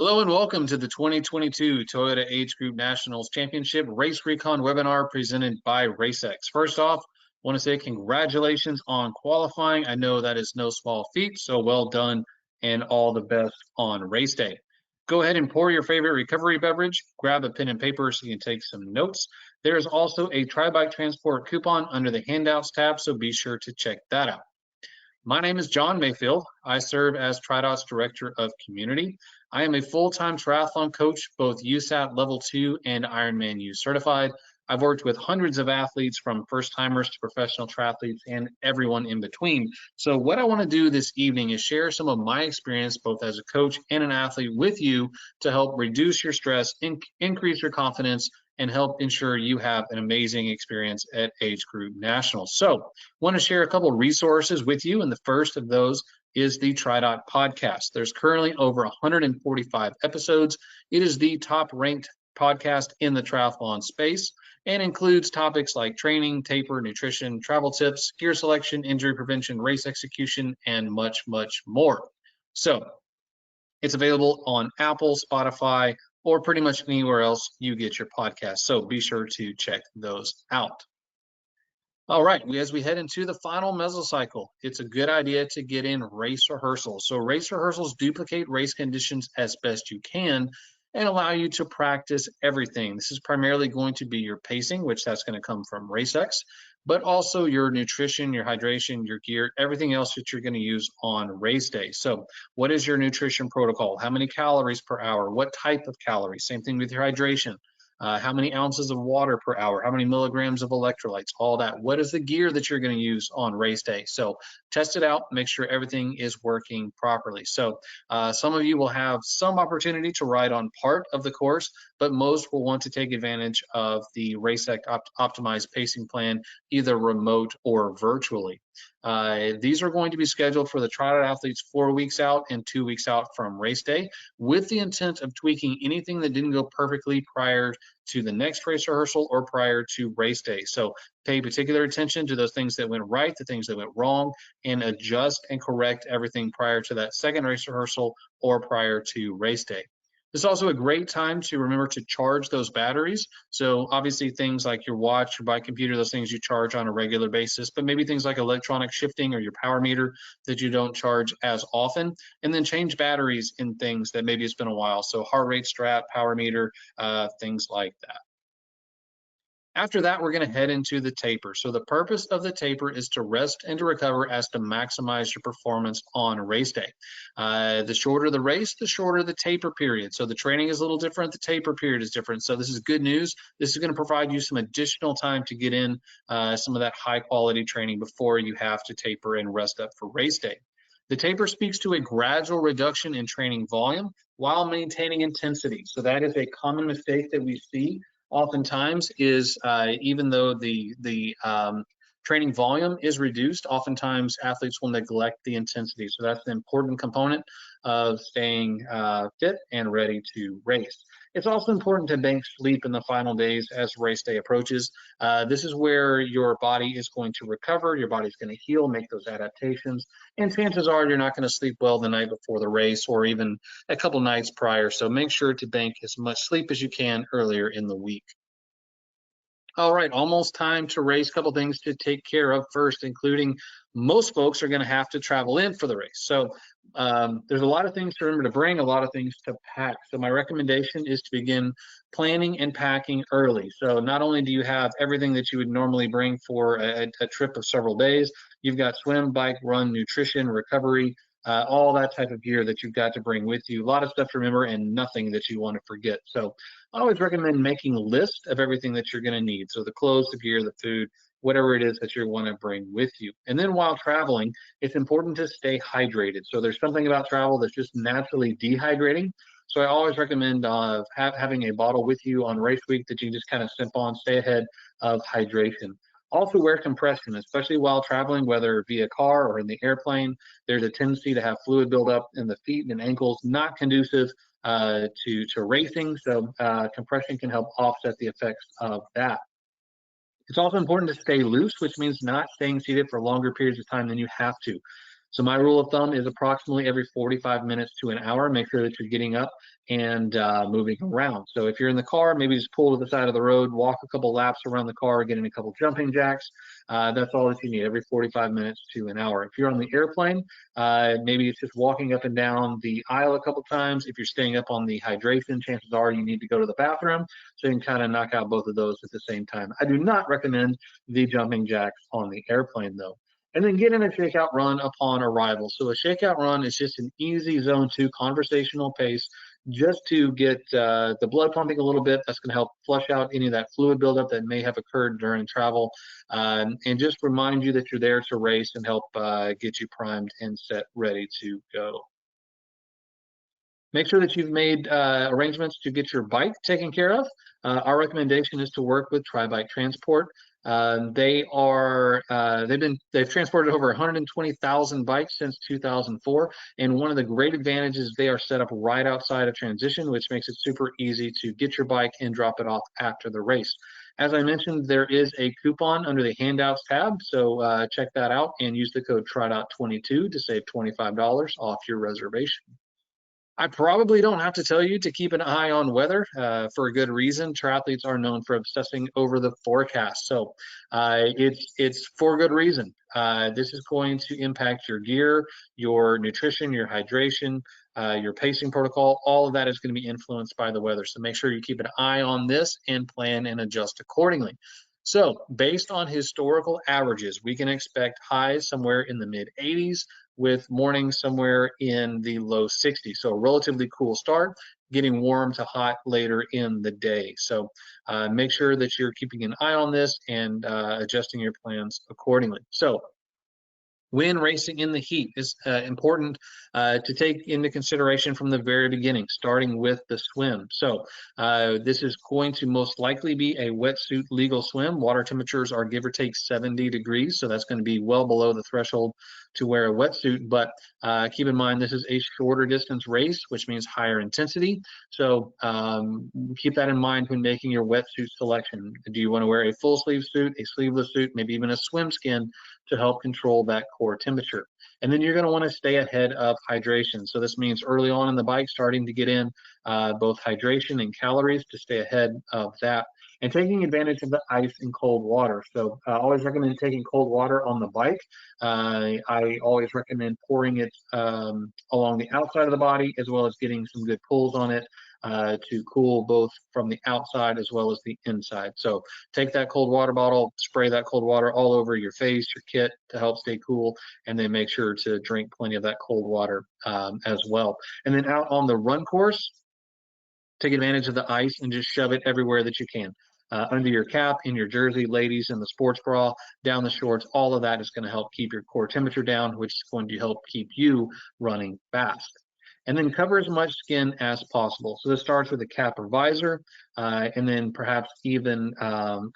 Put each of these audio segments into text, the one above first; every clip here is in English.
Hello and welcome to the 2022 Toyota Age Group Nationals Championship Race Recon webinar presented by RaceX. First off, I want to say congratulations on qualifying. I know that is no small feat, so well done and all the best on race day. Go ahead and pour your favorite recovery beverage, grab a pen and paper so you can take some notes. There is also a Tri-Bike Transport coupon under the handouts tab, so be sure to check that out. My name is John Mayfield. I serve as TriDot's Director of Community. I am a full-time triathlon coach, both USAT Level 2 and Ironman U certified. I've worked with hundreds of athletes from first-timers to professional triathletes and everyone in between. So what I want to do this evening is share some of my experience both as a coach and an athlete with you to help reduce your stress, increase your confidence, and help ensure you have an amazing experience at Age Group Nationals. So I want to share a couple of resources with you, and the first of those is the TriDot podcast. There's currently over 145 episodes. It is the top ranked podcast in the triathlon space and includes topics like training, taper, nutrition, travel tips, gear selection, injury prevention, race execution, and much, much more. So it's available on Apple, Spotify, or pretty much anywhere else you get your podcast. So be sure to check those out. All right, as we head into the final mesocycle, it's a good idea to get in race rehearsals. So race rehearsals duplicate race conditions as best you can and allow you to practice everything. This is primarily going to be your pacing, which that's going to come from RaceX, but also your nutrition, your hydration, your gear, everything else that you're going to use on race day. So what is your nutrition protocol? How many calories per hour? What type of calories? Same thing with your hydration. How many ounces of water per hour, how many milligrams of electrolytes, all that. What is the gear that you're going to use on race day? So test it out, make sure everything is working properly. So some of you will have some opportunity to ride on part of the course, but most will want to take advantage of the RaceX optimized pacing plan, either remote or virtually. These are going to be scheduled for the TriDot athletes 4 weeks out and 2 weeks out from race day, with the intent of tweaking anything that didn't go perfectly prior to the next race rehearsal or prior to race day. So pay particular attention to those things that went right, the things that went wrong, and adjust and correct everything prior to that second race rehearsal or prior to race day. This is also a great time to remember to charge those batteries. So obviously things like your watch, your bike computer, those things you charge on a regular basis, but maybe things like electronic shifting or your power meter that you don't charge as often, and then change batteries in things that maybe it's been a while. So heart rate strap, power meter, things like that. After that, we're going to head into the taper. So the purpose of the taper is to rest and to recover as to maximize your performance on race day. The shorter the race, the shorter the taper period. So the training is a little different, the taper period is different. So this is good news. This is going to provide you some additional time to get in some of that high quality training before you have to taper and rest up for race day. The taper speaks to a gradual reduction in training volume while maintaining intensity. So that is a common mistake that we see oftentimes is even though the training volume is reduced, oftentimes athletes will neglect the intensity. So that's an important component of staying fit and ready to race. It's also important to bank sleep in the final days as race day approaches. This is where your body is going to recover, your body's going to heal, make those adaptations, and chances are you're not going to sleep well the night before the race or even a couple nights prior. So make sure to bank as much sleep as you can earlier in the week. All right, almost time to race. A couple things to take care of first, including most folks are going to have to travel in for the race. So there's a lot of things to remember to bring, a lot of things to pack. So my recommendation is to begin planning and packing early. So not only do you have everything that you would normally bring for a trip of several days, you've got swim, bike, run, nutrition, recovery, all that type of gear that you've got to bring with you. A lot of stuff to remember and nothing that you want to forget. So I always recommend making a list of everything that you're going to need. So the clothes, the gear, the food, whatever it is that you want to bring with you. And then while traveling, it's important to stay hydrated. So there's something about travel that's just naturally dehydrating. So I always recommend having a bottle with you on race week that you just kind of sip on, stay ahead of hydration. Also wear compression, especially while traveling, whether via car or in the airplane. There's a tendency to have fluid buildup in the feet and ankles, not conducive to racing. So compression can help offset the effects of that. It's also important to stay loose, which means not staying seated for longer periods of time than you have to. So my rule of thumb is approximately every 45 minutes to an hour. Make sure that you're getting up and moving around. So if you're in the car, maybe just pull to the side of the road, walk a couple laps around the car, get in a couple jumping jacks. That's all that you need every 45 minutes to an hour. If you're on the airplane, maybe it's just walking up and down the aisle a couple times. If you're staying up on the hydration, chances are you need to go to the bathroom. So you can kind of knock out both of those at the same time. I do not recommend the jumping jacks on the airplane though. And then get in a shakeout run upon arrival. So a shakeout run is just an easy zone 2 conversational pace just to get the blood pumping a little bit. That's going to help flush out any of that fluid buildup that may have occurred during travel, and just remind you that you're there to race and help get you primed and set ready to go. Make sure that you've made arrangements to get your bike taken care of. Our recommendation is to work with Tri-Bike Transport. They've transported over 120,000 bikes since 2004, and one of the great advantages, they are set up right outside of transition, which makes it super easy to get your bike and drop it off after the race. As I mentioned, there is a coupon under the handouts tab, so check that out and use the code TRIDOT22 to save $25 off your reservation. I probably don't have to tell you to keep an eye on weather for a good reason. Triathletes are known for obsessing over the forecast, so it's for good reason. This is going to impact your gear, your nutrition, your hydration, your pacing protocol. All of that is going to be influenced by the weather, so make sure you keep an eye on this and plan and adjust accordingly. So based on historical averages, we can expect highs somewhere in the mid 80s with mornings somewhere in the low 60s. So a relatively cool start, getting warm to hot later in the day. So make sure that you're keeping an eye on this and adjusting your plans accordingly. So when racing in the heat is important to take into consideration from the very beginning, starting with the swim. So this is going to most likely be a wetsuit legal swim. Water temperatures are give or take 70 degrees, so that's going to be well below the threshold to wear a wetsuit. But keep in mind, this is a shorter distance race, which means higher intensity. So keep that in mind when making your wetsuit selection. Do you want to wear a full sleeve suit, a sleeveless suit, maybe even a swim skin to help control that core temperature? And then you're going to want to stay ahead of hydration. So this means early on in the bike, starting to get in both hydration and calories to stay ahead of that, and taking advantage of the ice and cold water. So I always recommend taking cold water on the bike. I always recommend pouring it along the outside of the body, as well as getting some good pulls on it to cool both from the outside as well as the inside. So take that cold water bottle, spray that cold water all over your face, your kit to help stay cool, and then make sure to drink plenty of that cold water as well. And then out on the run course, take advantage of the ice and just shove it everywhere that you can. Under your cap, in your jersey, ladies in the sports bra, down the shorts, all of that is going to help keep your core temperature down, which is going to help keep you running fast. And then cover as much skin as possible. So this starts with a cap or visor, and then perhaps even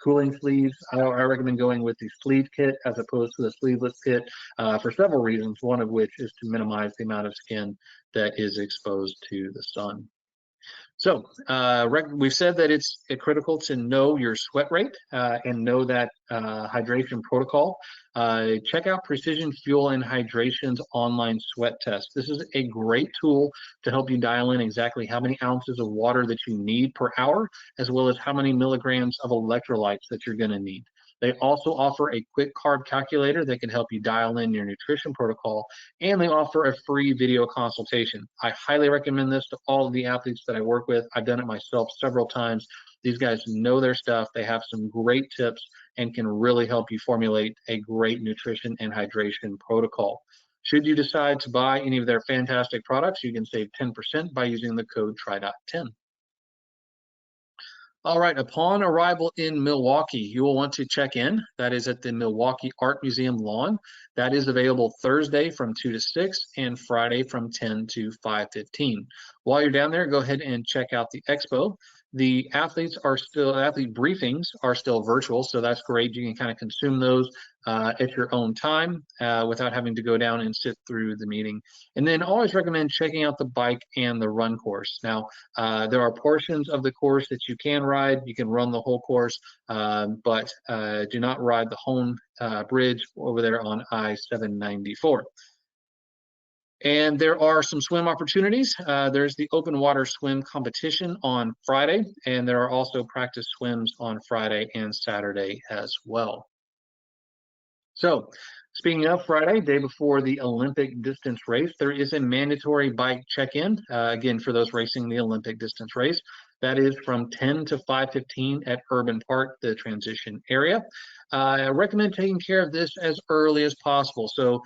cooling sleeves. I recommend going with the sleeve kit as opposed to the sleeveless kit for several reasons, one of which is to minimize the amount of skin that is exposed to the sun. So we've said that it's critical to know your sweat rate and know that hydration protocol. Check out Precision Fuel and Hydration's online sweat test. This is a great tool to help you dial in exactly how many ounces of water that you need per hour, as well as how many milligrams of electrolytes that you're going to need. They also offer a quick carb calculator that can help you dial in your nutrition protocol, and they offer a free video consultation. I highly recommend this to all of the athletes that I work with. I've done it myself several times. These guys know their stuff. They have some great tips and can really help you formulate a great nutrition and hydration protocol. Should you decide to buy any of their fantastic products, you can save 10% by using the code TRIDOT10. All right, upon arrival in Milwaukee, you will want to check in. That is at the Milwaukee Art Museum lawn. That is available Thursday from 2 to 6 and Friday from 10 to 5:15. While you're down there, go ahead and check out the expo. The athlete briefings are still virtual, so that's great. You can kind of consume those at your own time without having to go down and sit through the meeting. And then always recommend checking out the bike and the run course. Now, there are portions of the course that you can ride. You can run the whole course, but do not ride the Hone Bridge over there on I-794. And there are some swim opportunities. There's the open water swim competition on Friday, and there are also practice swims on Friday and Saturday as well. So, speaking of Friday, day before the Olympic distance race, there is a mandatory bike check-in, again, for those racing the Olympic distance race. That is from 10 to 5:15 at Urban Park, the transition area. I recommend taking care of this as early as possible. So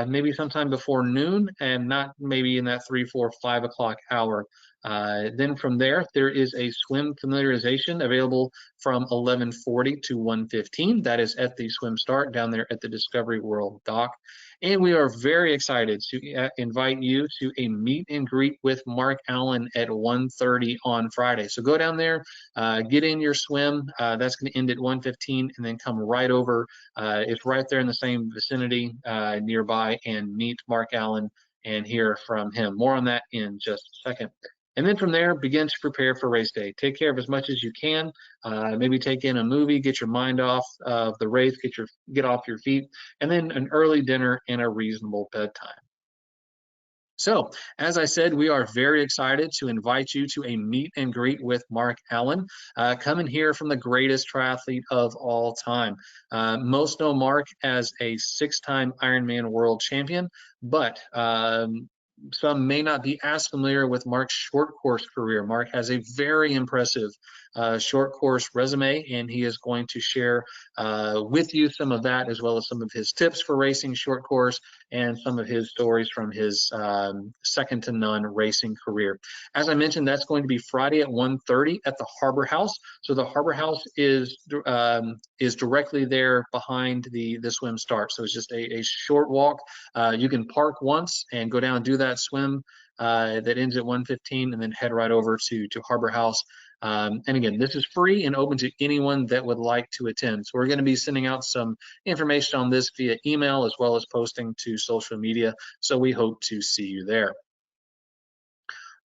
maybe sometime before noon and not maybe in that 3, 4, 5 o'clock hour. Then from there is a swim familiarization available from 11:40 to 1:15. That is at the swim start down there at the Discovery World dock. And we are very excited to invite you to a meet and greet with Mark Allen at 1:30 on Friday. So go down there, get in your swim. That's going to end at 1:15 and then come right over. It's right there in the same vicinity nearby, and meet Mark Allen and hear from him. More on that in just a second. And then from there, begin to prepare for race day. Take care of as much as you can. Maybe take in a movie, get your mind off of the race, get off your feet, and then an early dinner and a reasonable bedtime. So, as I said, we are very excited to invite you to a meet and greet with Mark Allen. Come and hear from the greatest triathlete of all time. Most know Mark as a 6-time Ironman world champion, but some may not be as familiar with Mark's short course career. Mark has a very impressive short course resume, and he is going to share with you some of that, as well as some of his tips for racing short course and some of his stories from his second to none racing career. As I mentioned, that's going to be Friday at 1:30 at the Harbor House. So the Harbor House is directly there behind the swim start. So it's just a short walk. You can park once and go down and do that swim that ends at 1:15, and then head right over to Harbor House. And again, this is free and open to anyone that would like to attend. So we're going to be sending out some information on this via email, as well as posting to social media. So we hope to see you there.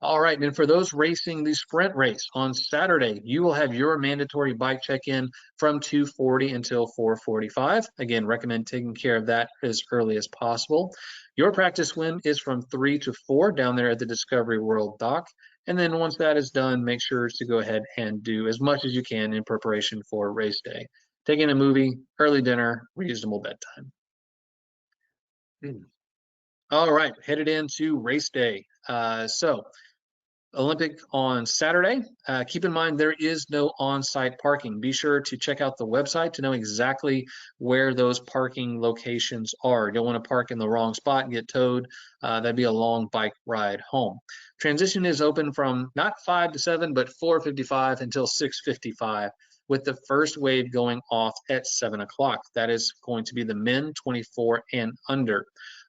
All right, and for those racing the sprint race on Saturday, you will have your mandatory bike check-in from 2:40 until 4:45. Again, recommend taking care of that as early as possible. Your practice swim is from 3 to 4 down there at the Discovery World dock. And then once that is done, make sure to go ahead and do as much as you can in preparation for race day. Take in a movie, early dinner, reasonable bedtime. All right, headed into race day. Olympic on Saturday. Keep in mind there is no on-site parking. Be sure to check out the website to know exactly where those parking locations are. You don't want to park in the wrong spot and get towed. That'd be a long bike ride home. Transition is open from not 5 to 7, but 4:55 until 6:55, with the first wave going off at 7 o'clock. That is going to be the men 24 and under.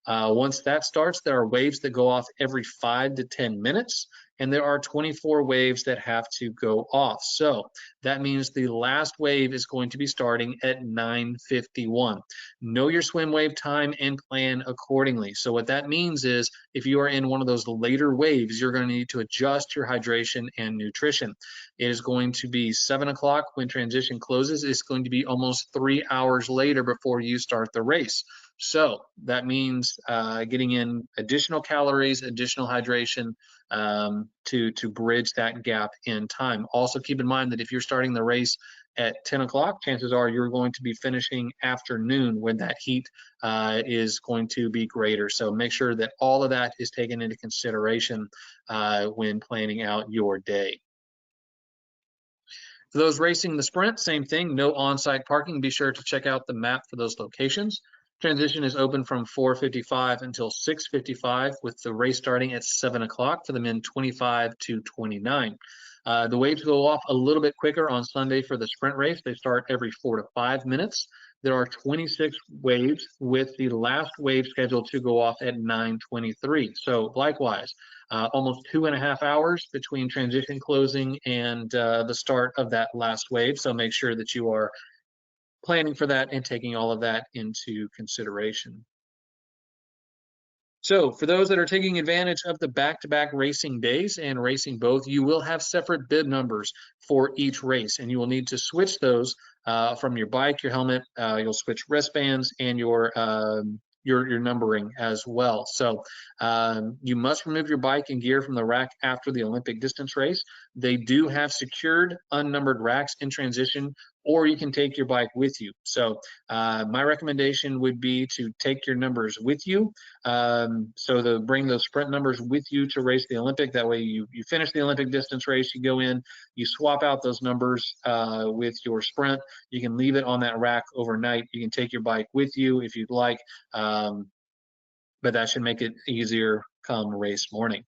Once that starts, there are waves that go off every 5 to 10 minutes. And there are 24 waves that have to go off. So that means the last wave is going to be starting at 9:51. Know your swim wave time and plan accordingly. So what that means is if you are in one of those later waves, you're going to need to adjust your hydration and nutrition. It is going to be 7 o'clock when transition closes. It's going to be almost 3 hours later before you start the race. So that means getting in additional calories, additional hydration, to bridge that gap in time. Also keep in mind that if you're starting the race at 10 o'clock, chances are you're going to be finishing afternoon when that heat is going to be greater. So make sure that all of that is taken into consideration when planning out your day. For those racing the sprint, same thing, no on-site parking. Be sure to check out the map for those locations. Transition is open from 4:55 until 6:55, with the race starting at 7 o'clock for the men 25 to 29. The waves go off a little bit quicker on Sunday for the sprint race. They start every 4 to 5 minutes. There are 26 waves, with the last wave scheduled to go off at 9:23. So likewise, almost 2.5 hours between transition closing and the start of that last wave. So make sure that you are planning for that and taking all of that into consideration. So for those that are taking advantage of the back-to-back racing days and racing both, you will have separate bib numbers for each race, and you will need to switch those from your bike, your helmet, you'll switch wristbands and your your numbering as well. So you must remove your bike and gear from the rack after the Olympic distance race. They do have secured unnumbered racks in transition, or you can take your bike with you. So my recommendation would be to take your numbers with you. So to bring those sprint numbers with you to race the Olympic. That way you finish the Olympic distance race, you go in, you swap out those numbers with your sprint. You can leave it on that rack overnight. You can take your bike with you if you'd like, but that should make it easier come race morning.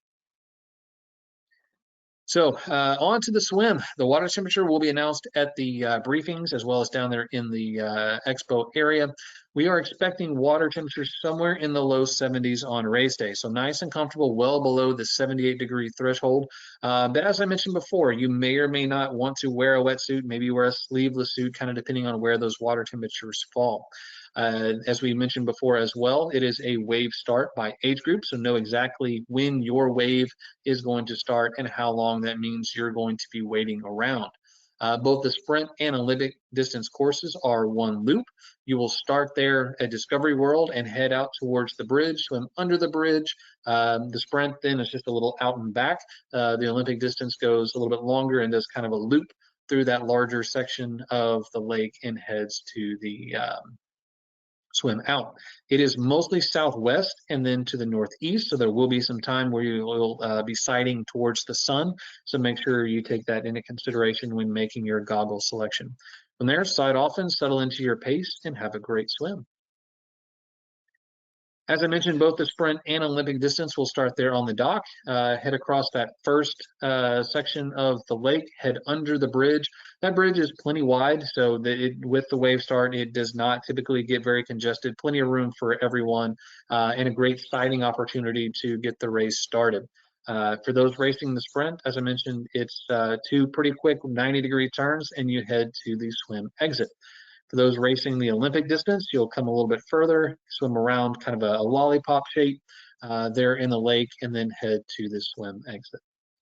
So on to the swim. The water temperature will be announced at the briefings as well as down there in the expo area. We are expecting water temperatures somewhere in the low 70s on race day. So nice and comfortable, well below the 78-degree threshold. But as I mentioned before, you may or may not want to wear a wetsuit, maybe wear a sleeveless suit, kind of depending on where those water temperatures fall. As we mentioned before as well, it is a wave start by age group, so know exactly when your wave is going to start and how long that means you're going to be waiting around. Both the sprint and Olympic distance courses are one loop. You will start there at Discovery World and head out towards the bridge, swim under the bridge. The sprint then is just a little out and back. The Olympic distance goes a little bit longer and does kind of a loop through that larger section of the lake and heads to the swim out. It is mostly southwest and then to the northeast, so there will be some time where you will be sighting towards the sun, so make sure you take that into consideration when making your goggle selection. From there, sight off and settle into your pace and have a great swim. As I mentioned, both the sprint and Olympic distance will start there on the dock, head across that first section of the lake, head under the bridge. That bridge is plenty wide, so that with the wave start, it does not typically get very congested. Plenty of room for everyone, and a great sighting opportunity to get the race started. For those racing the sprint, as I mentioned, it's 2 pretty quick 90-degree turns, and you head to the swim exit. For those racing the Olympic distance, you'll come a little bit further, swim around kind of a lollipop shape there in the lake, and then head to the swim exit.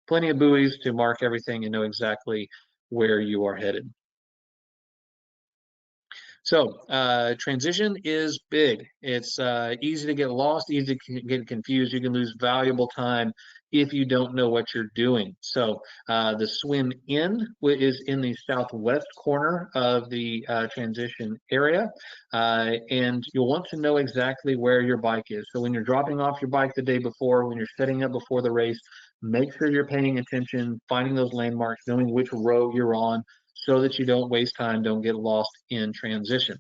Plenty of buoys to mark everything and know exactly where you are headed. So transition is big. It's easy to get lost, easy to get confused. You can lose valuable time if you don't know what you're doing. So the swim in is in the southwest corner of the transition area, and you'll want to know exactly where your bike is. So when you're dropping off your bike the day before, when you're setting up before the race, make sure you're paying attention, finding those landmarks, knowing which row you're on, so that you don't waste time, don't get lost in transition.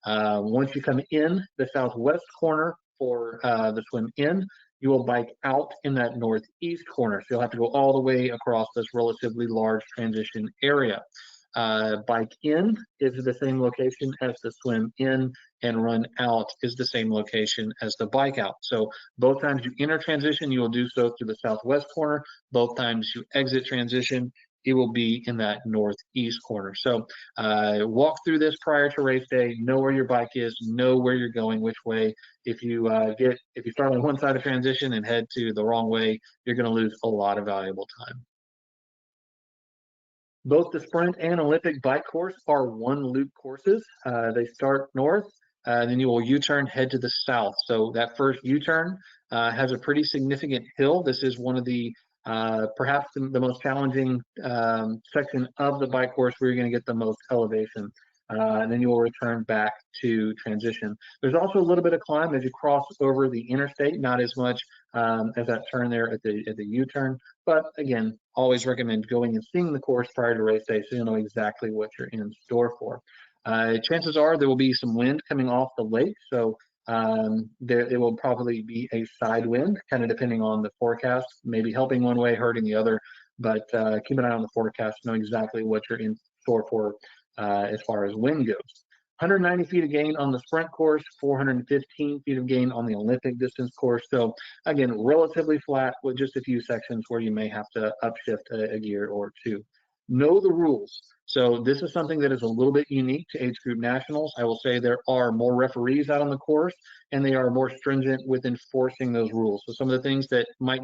Once you come in the southwest corner for the swim in, you will bike out in that northeast corner. So you'll have to go all the way across this relatively large transition area. Bike in is the same location as the swim in, and run out is the same location as the bike out. So both times you enter transition, you will do so through the southwest corner. Both times you exit transition, it will be in that northeast corner. So walk through this prior to race day, know where your bike is, know where you're going, which way. If you start on one side of transition and head to the wrong way, you're going to lose a lot of valuable time. Both the sprint and Olympic bike course are one loop courses. They start north, then you will U-turn, head to the south. So that first U-turn has a pretty significant hill. This is one of the perhaps the most challenging section of the bike course where you're going to get the most elevation. And then you will return back to transition. There's also a little bit of climb as you cross over the interstate, not as much as that turn there at the U-turn. But again, always recommend going and seeing the course prior to race day so you'll know exactly what you're in store for. Chances are there will be some wind coming off the lake, so it will probably be a side wind, kind of depending on the forecast, maybe helping one way, hurting the other. But keep an eye on the forecast, know exactly what you're in store for as far as wind goes. 190 feet of gain on the sprint course, 415 feet of gain on the Olympic distance course. So again, relatively flat with just a few sections where you may have to upshift a gear or two. Know the rules. So this is something that is a little bit unique to age group nationals. I will say there are more referees out on the course, and they are more stringent with enforcing those rules. So some of the things that might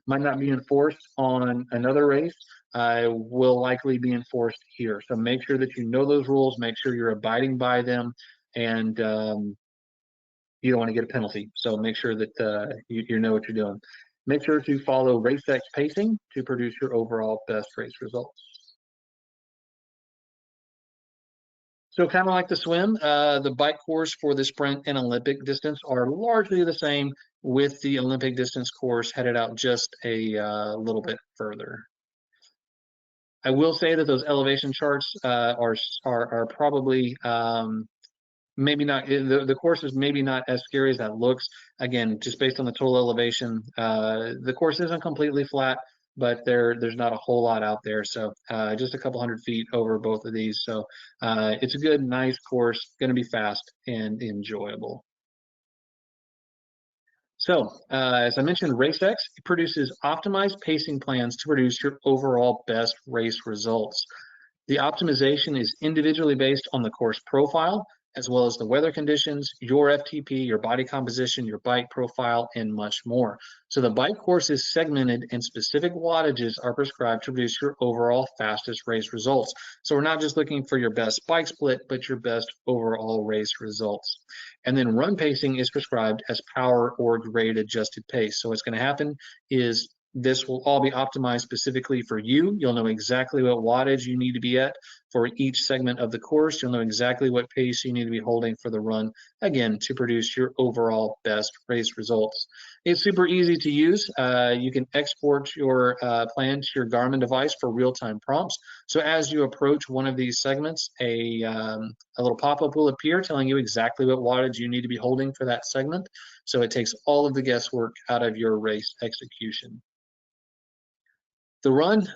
not be enforced on another race will likely be enforced here. So make sure that you know those rules, make sure you're abiding by them, and you don't want to get a penalty. So make sure that you know what you're doing. Make sure to follow RaceX pacing to produce your overall best race results. So kind of like the swim, the bike course for the sprint and Olympic distance are largely the same, with the Olympic distance course headed out just a little bit further. I will say that those elevation charts are probably maybe not, the course is maybe not as scary as that looks. Again, just based on the total elevation, the course isn't completely flat, but there's not a whole lot out there. So just a couple hundred feet over both of these. So it's a good, nice course, going to be fast and enjoyable. So, as I mentioned, RaceX produces optimized pacing plans to produce your overall best race results. The optimization is individually based on the course profile, as well as the weather conditions, your FTP, your body composition, your bike profile, and much more. So the bike course is segmented and specific wattages are prescribed to produce your overall fastest race results. So we're not just looking for your best bike split, but your best overall race results. And then run pacing is prescribed as power or grade adjusted pace. So what's going to happen is this will all be optimized specifically for you. You'll know exactly what wattage you need to be at for each segment of the course. You'll know exactly what pace you need to be holding for the run, again, to produce your overall best race results. It's super easy to use. You can export your plan to your Garmin device for real-time prompts. So as you approach one of these segments, a little pop-up will appear telling you exactly what wattage you need to be holding for that segment. So it takes all of the guesswork out of your race execution. The run,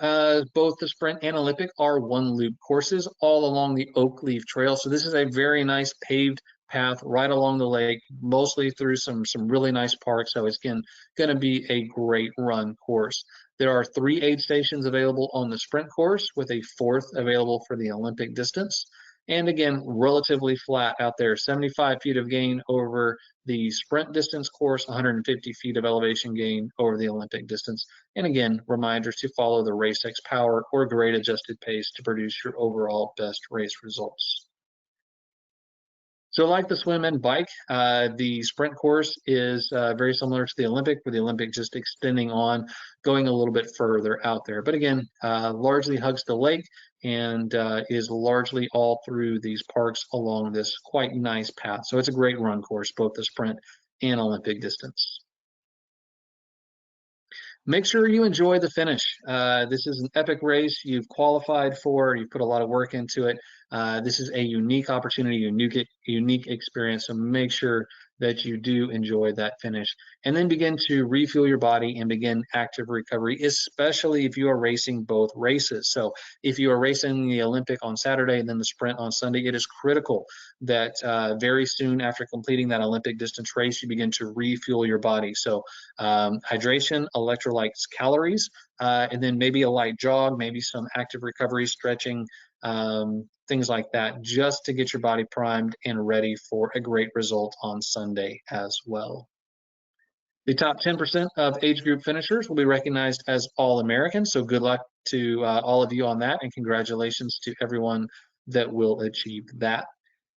both the sprint and Olympic, are one-loop courses all along the Oak Leaf Trail. So this is a very nice paved path right along the lake, mostly through some really nice parks. So it's going to be a great run course. There are 3 aid stations available on the sprint course, with a 4th available for the Olympic distance. And again, relatively flat out there, 75 feet of gain over the sprint distance course, 150 feet of elevation gain over the Olympic distance. And again, reminders to follow the RaceX power or grade adjusted pace to produce your overall best race results. So like the swim and bike, the sprint course is very similar to the Olympic, with the Olympic just extending on, going a little bit further out there. But again, largely hugs the lake and is largely all through these parks along this quite nice path. So it's a great run course, both the sprint and Olympic distance. Make sure you enjoy the finish. This is an epic race you've qualified for. You've put a lot of work into it. This is a unique opportunity, unique experience. So make sure that you do enjoy that finish, and then begin to refuel your body and begin active recovery, especially if you are racing both races. So if you are racing the Olympic on Saturday and then the sprint on Sunday, it is critical that very soon after completing that Olympic distance race, you begin to refuel your body. So hydration, electrolytes, calories, and then maybe a light jog, maybe some active recovery, stretching, things like that, just to get your body primed and ready for a great result on Sunday as well. The top 10% of age group finishers will be recognized as All-Americans. So good luck to all of you on that, and congratulations to everyone that will achieve that.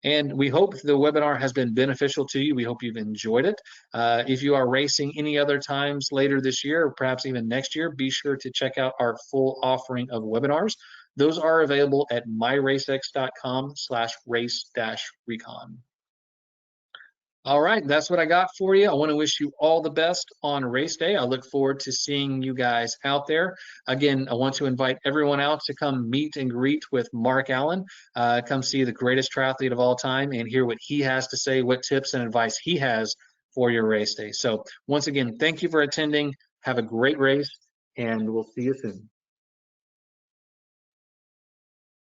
And we hope the webinar has been beneficial to you. We hope you've enjoyed it. If you are racing any other times later this year, or perhaps even next year, be sure to check out our full offering of webinars. Those are available at myracex.com/race-recon. All right, that's what I got for you. I want to wish you all the best on race day. I look forward to seeing you guys out there. Again, I want to invite everyone out to come meet and greet with Mark Allen. Come see the greatest triathlete of all time and hear what he has to say, what tips and advice he has for your race day. So once again, thank you for attending. Have a great race, and we'll see you soon.